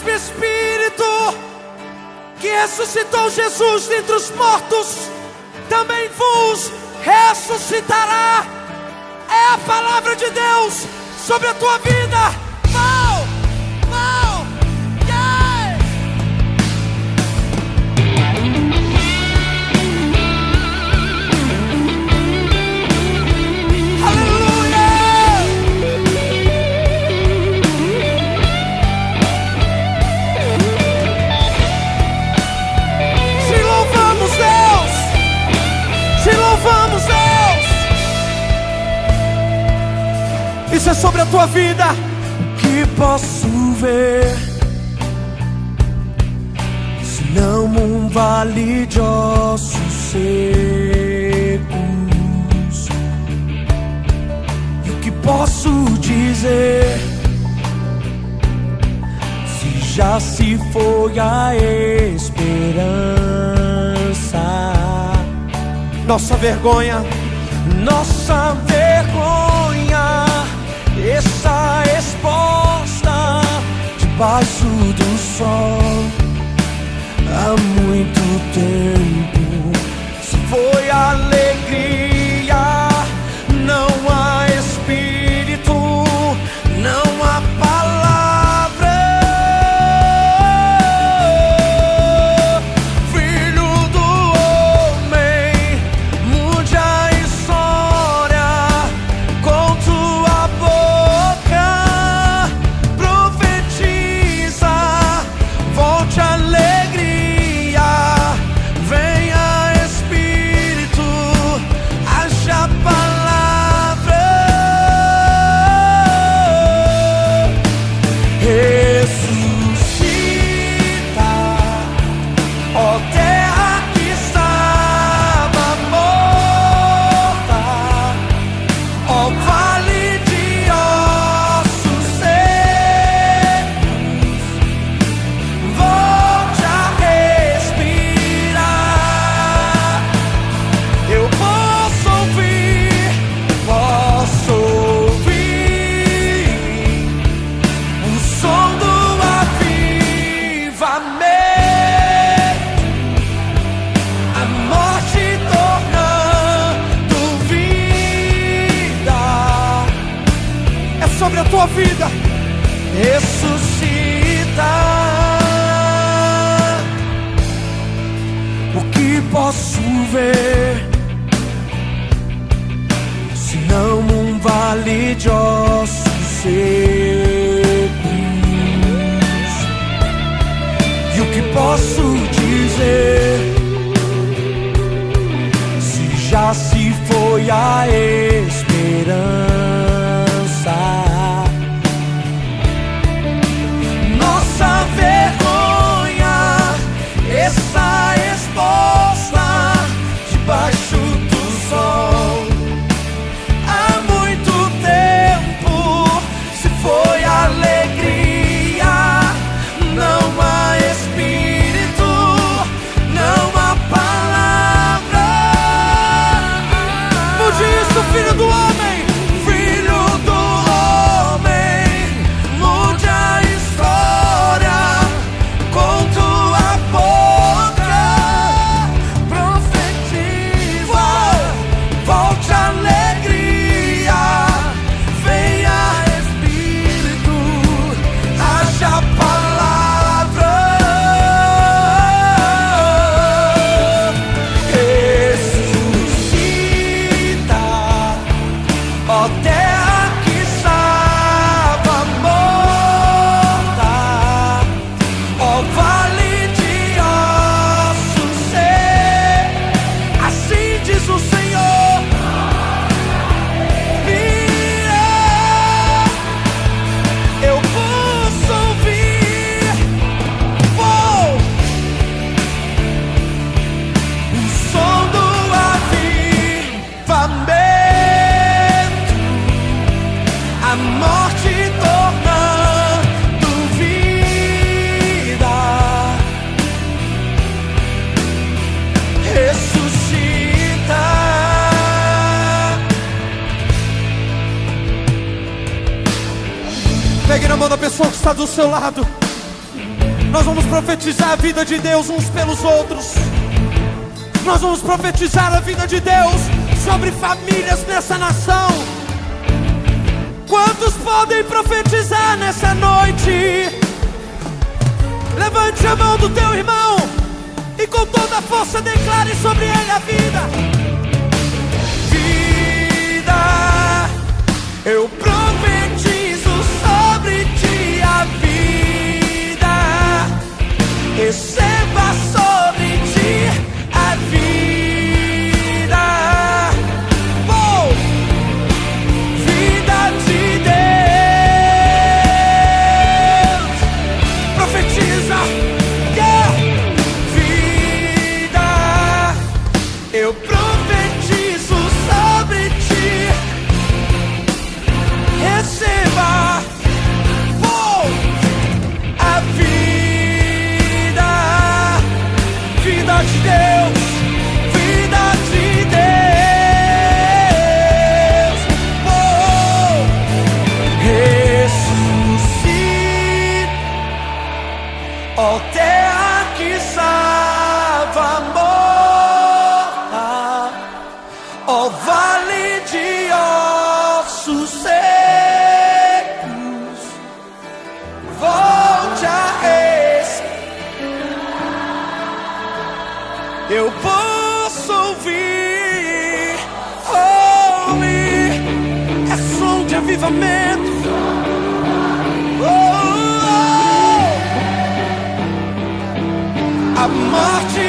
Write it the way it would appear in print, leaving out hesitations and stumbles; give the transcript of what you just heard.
mesmo Espírito que ressuscitou Jesus dentre os mortos também vos ressuscitará. É a palavra de Deus sobre a tua vida. Mal, mal, yeah. Aleluia. Te louvamos, Deus. Te louvamos, Deus. Isso é sobre a tua vida. O que posso ver, senão um vale de ossos secos? E o que posso dizer, se já se foi a esperança? Nossa vergonha, nossa vergonha está exposta debaixo do sol há muito tempo. Se foi alegria, não há espírito, não há palavra. Filho do homem, mude a história com tua boca. Profetiza, volte a alegria, venha Espírito, haja palavra. Ressuscita, ó terra que estava morta, ó vale de ossos secos, volte a respirar. Eu posso ouvir o som do avivamento, a morte tornando vida. É sobre a tua vida. Ressuscita. O que posso ver, senão um vale de ossos secos? E o que posso dizer, se já se foi a esperança? Nossa vergonha está exposta debaixo do sol há muito tempo. Se foi alegria, não há espírito, não há palavra. Mude isso, filho do homem, filho do homem, mude a história com tua boca. Profetiza, volte a alegria, venha Espírito, haja palavra. Ressuscita, ó terra que estava morta, ó vale de ossos secos. Assim diz o Senhor. Vira, eu posso ouvir o som do avivamento, a morte tornando vida. Ressuscita. Pegue na mão da pessoa que está do seu lado Nós vamos profetizar a vida de Deus uns pelos outros. Nós vamos profetizar a vida de Deus sobre famílias nessa nação. Quantos podem profetizar nessa noite? Levante a mão do teu irmão e com toda a força declare sobre ele a vida. Vida, eu profetizo sobre ti a vida. Receba sobre ti a vida. Oh, vida de Deus. Profetiza. Yeah. Vida, eu profetizo sobre ti. Receba. Oh, a vida. Vida de Deus. Vida de Deus. Oh, ressuscita, ó terra que estava morta, ó vale de ossos secos, volte a eu posso ouvir, ouvir, é som de avivamento. Oh, oh. A morte